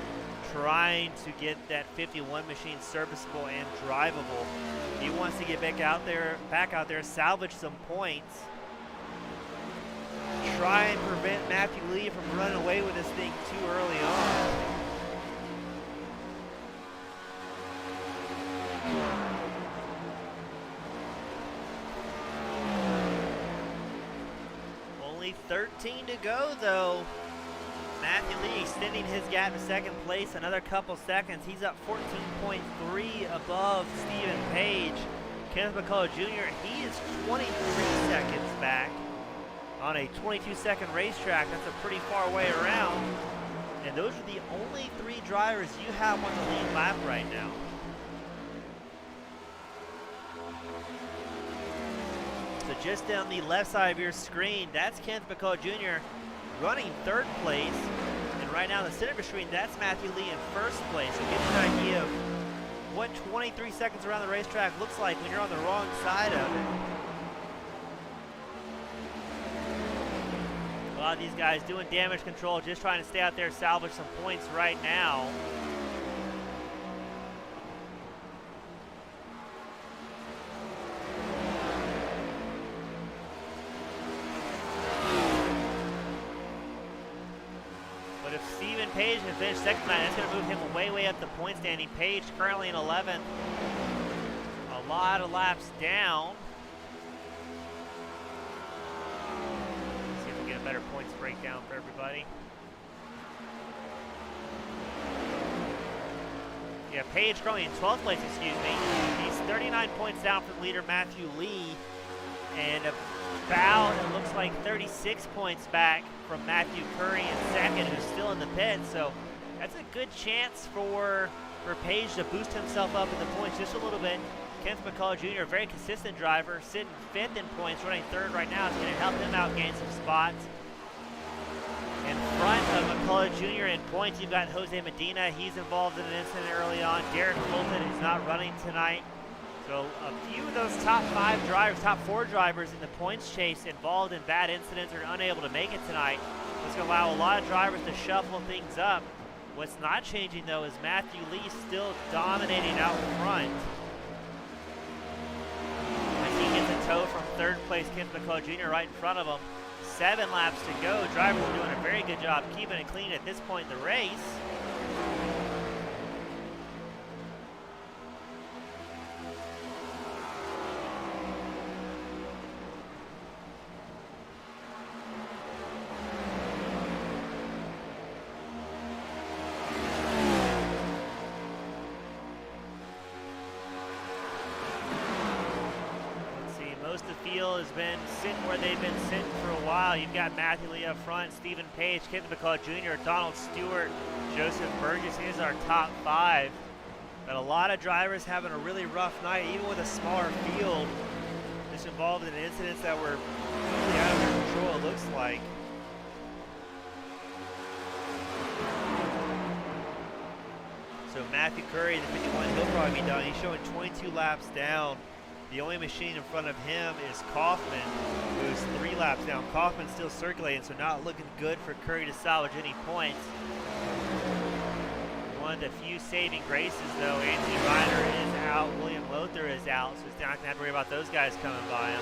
trying to get that 51 machine serviceable and drivable. He wants to get back out there, salvage some points, try and prevent Matthew Lee from running away with this thing too early on. Only 13 to go, though. Matthew Lee extending his gap to second place another couple seconds. He's up 14.3 above Stephen Page. Kenneth McCullough Jr., he is 23 seconds back on a 22-second racetrack. That's a pretty far way around. And those are the only 3 drivers you have on the lead lap right now. So just down the left side of your screen, that's Kenneth McCullough Jr. running third place. And right now in the center of your screen, that's Matthew Lee in first place. So give you an idea of what 23 seconds around the racetrack looks like when you're on the wrong side of it. A lot of these guys doing damage control, just trying to stay out there, salvage some points right now. Page can finish second tonight. That's going to move him way, way up the point standing. Page currently in 11th. A lot of laps down. breakdown for everybody. Yeah, Page growing in 12th place, excuse me. He's 39 points down from leader Matthew Lee, and about, it looks like 36 points back from Matthew Curry in second, who's still in the pit. So that's a good chance for Page to boost himself up in the points just a little bit. Kenneth McCullough Jr., a very consistent driver, sitting 5th in points, running 3rd right now. It's going to help him out gain some spots. In front of McCullough Jr. in points, you've got Jose Medina. He's involved in an incident early on. Derek Fulton is not running tonight. So a few of those top 5 drivers, top 4 drivers in the points chase involved in bad incidents are unable to make it tonight. It's going to allow a lot of drivers to shuffle things up. What's not changing, though, is Matthew Lee still dominating out front. As he gets a tow from 3rd place, Kenneth McCullough Jr. right in front of him. 7 laps to go. Drivers are doing a very good job keeping it clean at this point in the race. Most of the field has been sitting where they've been sitting for a while. You've got Matthew Lee up front, Stephen Page, Kenneth McCullough Jr., Donald Stewart, Joseph Burgess. Here's our top 5. But a lot of drivers having a really rough night, even with a smaller field. Just involved in incidents that were really out of their control, it looks like. So Matthew Curry, the 51, he'll probably be done. He's showing 22 laps down. The only machine in front of him is Kaufman, who's 3 laps down. Kaufman's still circulating, so not looking good for Curry to salvage any points. One of the few saving graces, though, Anthony Reiner is out. William Lothar is out, so he's not going to have to worry about those guys coming by him.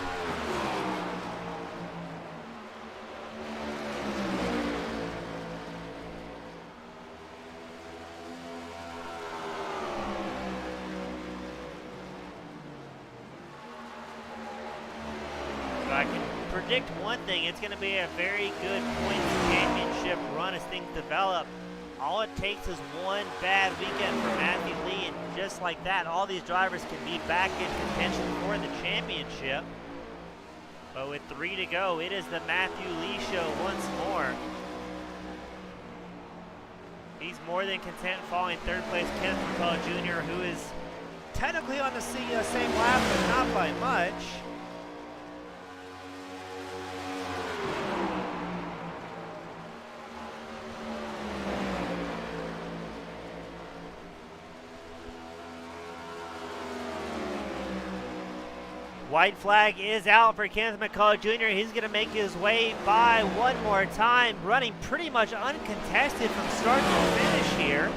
I can predict one thing, it's going to be a very good points championship run as things develop. All it takes is one bad weekend for Matthew Lee, and just like that, all these drivers can be back in contention for the championship. But with 3 to go, it is the Matthew Lee show once more. He's more than content following 3rd place Kenneth McCullough Jr., who is technically on the same lap, but not by much. White flag is out for Kenneth McCullough Jr. He's going to make his way by one more time, running pretty much uncontested from start to finish here.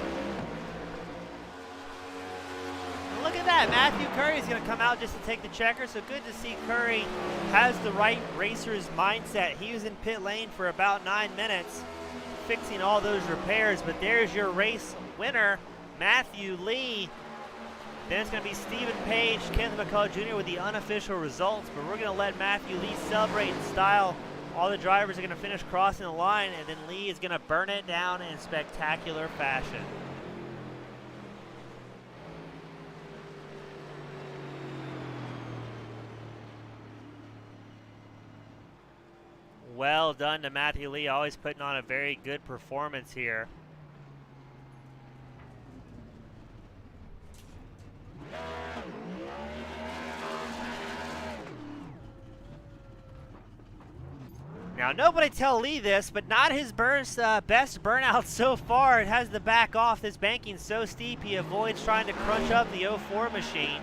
And look at that, Matthew Curry is going to come out just to take the checker, so good to see Curry has the right racer's mindset. He was in pit lane for about 9 minutes, fixing all those repairs, but there's your race winner, Matthew Lee. Then it's going to be Stephen Page, Kenneth McCullough Jr. with the unofficial results, but we're going to let Matthew Lee celebrate in style. All the drivers are going to finish crossing the line, and then Lee is going to burn it down in spectacular fashion. Well done to Matthew Lee, always putting on a very good performance here. Now, nobody tell Lee this, but not his best burnout so far. It has to back off. This banking's so steep, he avoids trying to crunch up the 04 machine.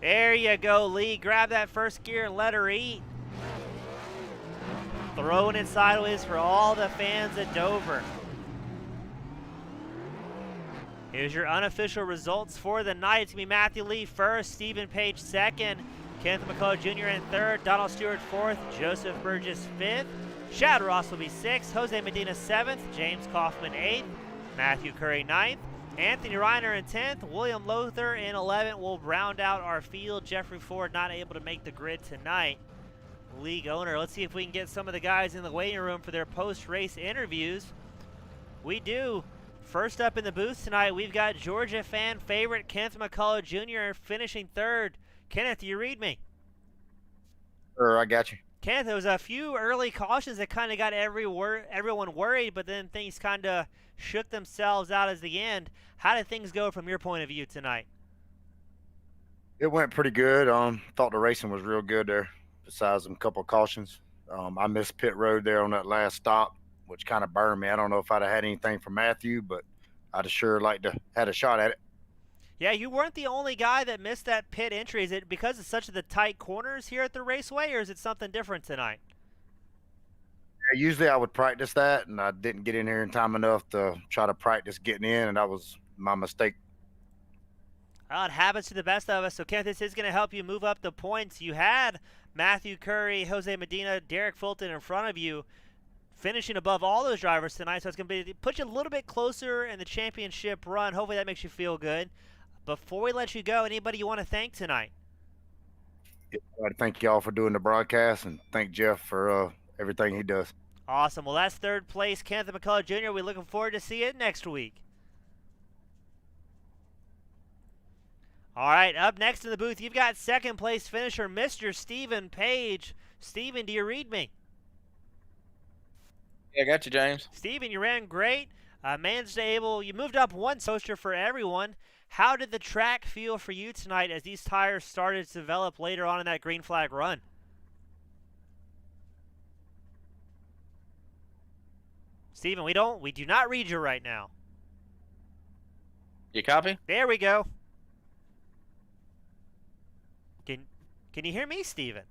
There you go, Lee. Grab that first gear and let her eat. Throwing it sideways for all the fans at Dover. Here's your unofficial results for the night. It's going to be Matthew Lee first, Stephen Page second, Kenneth McCullough Jr. in 3rd, Donald Stewart 4th, Joseph Burgess 5th, Chad Ross will be 6th, Jose Medina 7th, James Kaufman 8th, Matthew Curry 9th, Anthony Reiner in 10th, William Lothar in 11th will round out our field. Jeffrey Ford not able to make the grid tonight. league owner. Let's see if we can get some of the guys in the waiting room for their post-race interviews. We do. First up in the booth tonight, we've got Georgia fan favorite Kenneth McCullough Jr. finishing third. Kenneth, do you read me?
Sure, I got you.
Kenneth, there was a few early cautions that kind of got everyone worried, but then things kind of shook themselves out as the end. How did things go from your point of view tonight?
It went pretty good. Thought the racing was real good there. Besides some couple of cautions, I missed pit road there on that last stop, which kind of burned me. I don't know if I'd have had anything from Matthew, but I'd have sure liked to had a shot at it.
Yeah, you weren't the only guy that missed that pit entry. Is it because of such of the tight corners here at the raceway, or is it something different tonight?
Yeah, usually I would practice that, and I didn't get in here in time enough to try to practice getting in, and that was my mistake.
Well, it happens to the best of us. So, Kenneth, this is going to help you move up the points. You had Matthew Curry, Jose Medina, Derek Fulton in front of you, finishing above all those drivers tonight. So it's going to put you a little bit closer in the championship run. Hopefully that makes you feel good. Before we let you go, anybody you want to thank tonight?
I want to thank y'all for doing the broadcast, and thank Jeff for everything he does.
Awesome. Well, that's third place, Kenneth McCullough Jr. We're looking forward to see it next week. All right, up next in the booth, you've got second place finisher, Mr. Stephen Page. Stephen, do you read me?
Yeah, I got you, James.
Stephen, you ran great. You moved up one poster for everyone. How did the track feel for you tonight as these tires started to develop later on in that green flag run? Stephen, we do not read you right now.
You copy?
There we go. Can you hear me, Stephen?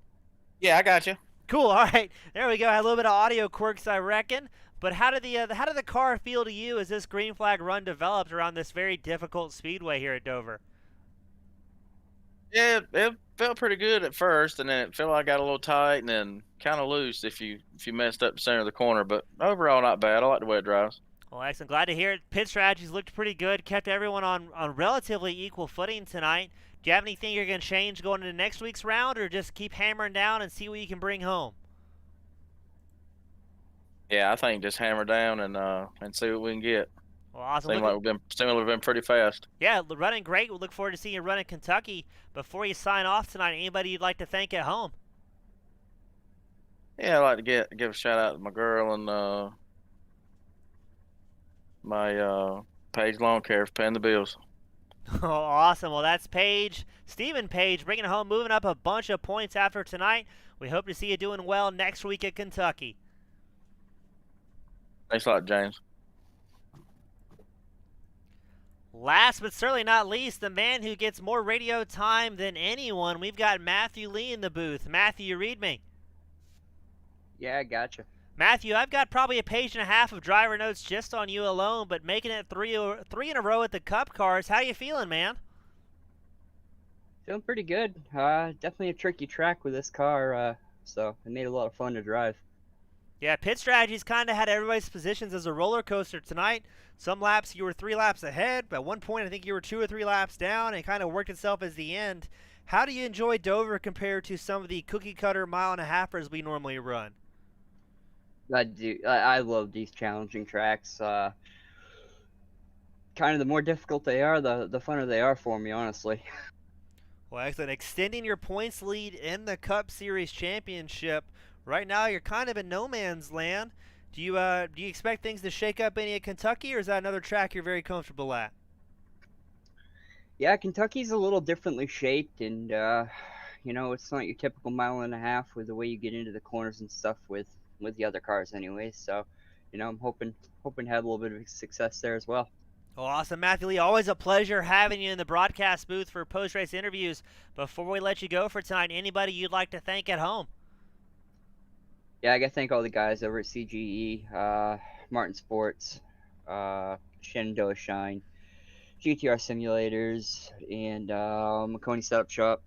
Yeah, I got you.
Cool. All right. There we go. Had a little bit of audio quirks, I reckon. But how did the car feel to you as this green flag run developed around this very difficult speedway here at Dover?
Yeah, it felt pretty good at first, and then it felt like I got a little tight and then kind of loose if you messed up the center of the corner. But overall, not bad. I like the way it drives.
Well, excellent. Glad to hear it. Pit strategies looked pretty good. Kept everyone on relatively equal footing tonight. Do you have anything you're going to change going into next week's round, or just keep hammering down and see what you can bring home?
Yeah, I think just hammer down and see what we can get.
Well, awesome.
Seems like we've been pretty fast.
Yeah, running great. We look forward to seeing you run in Kentucky. Before you sign off tonight, anybody you'd like to thank at home?
Yeah, I'd like to give a shout out to my girl and my Paige Lawn Care for paying the bills.
Oh, awesome. Well, that's Page, Stephen Page, bringing it home, moving up a bunch of points after tonight. We hope to see you doing well next week at Kentucky.
Thanks a lot, James.
Last but certainly not least, the man who gets more radio time than anyone, we've got Matthew Lee in the booth. Matthew, you read me?
Yeah, I gotcha.
Matthew, I've got probably a page and a half of driver notes just on you alone, but making it three in a row at the Cup cars, how you feeling, man?
Feeling pretty good. Definitely a tricky track with this car, so it made it a lot of fun to drive.
Yeah, pit strategies kind of had everybody's positions as a roller coaster tonight. Some laps you were 3 laps ahead, but at one point I think you were 2 or 3 laps down, and it kind of worked itself as the end. How do you enjoy Dover compared to some of the cookie cutter mile and a halfers we normally run?
I do. I love these challenging tracks. Kind of the more difficult they are, the funner they are for me, honestly.
Well, excellent. Extending your points lead in the Cup Series Championship. Right now, you're kind of in no man's land. Do you expect things to shake up any at Kentucky, or is that another track you're very comfortable at?
Yeah, Kentucky's a little differently shaped, and it's not your typical mile and a half with the way you get into the corners and stuff with the other cars, anyway. So, I'm hoping to have a little bit of success there as well.
Well, awesome, Matthew Lee. Always a pleasure having you in the broadcast booth for post-race interviews. Before we let you go for tonight, anybody you'd like to thank at home?
Yeah, I got to thank all the guys over at CGE, Martin Sports, Shenandoah Shine, GTR Simulators, and McConey Setup Shop.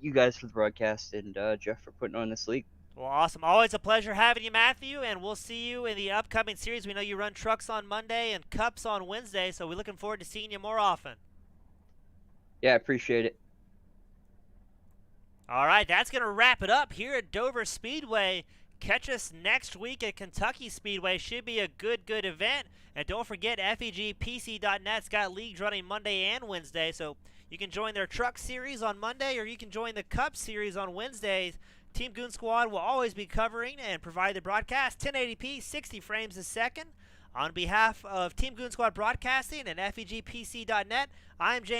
You guys for the broadcast, and Jeff for putting on this league.
Well, awesome. Always a pleasure having you, Matthew, and we'll see you in the upcoming series. We know you run trucks on Monday and cups on Wednesday, so we're looking forward to seeing you more often.
Yeah, I appreciate it.
All right, that's going to wrap it up here at Dover Speedway. Catch us next week at Kentucky Speedway. Should be a good event. And don't forget, FEGPC.net's got leagues running Monday and Wednesday, so you can join their truck series on Monday, or you can join the Cup series on Wednesdays. Team Goon Squad will always be covering and provide the broadcast 1080p, 60 frames a second. On behalf of Team Goon Squad Broadcasting and FEGPC.net, I am James.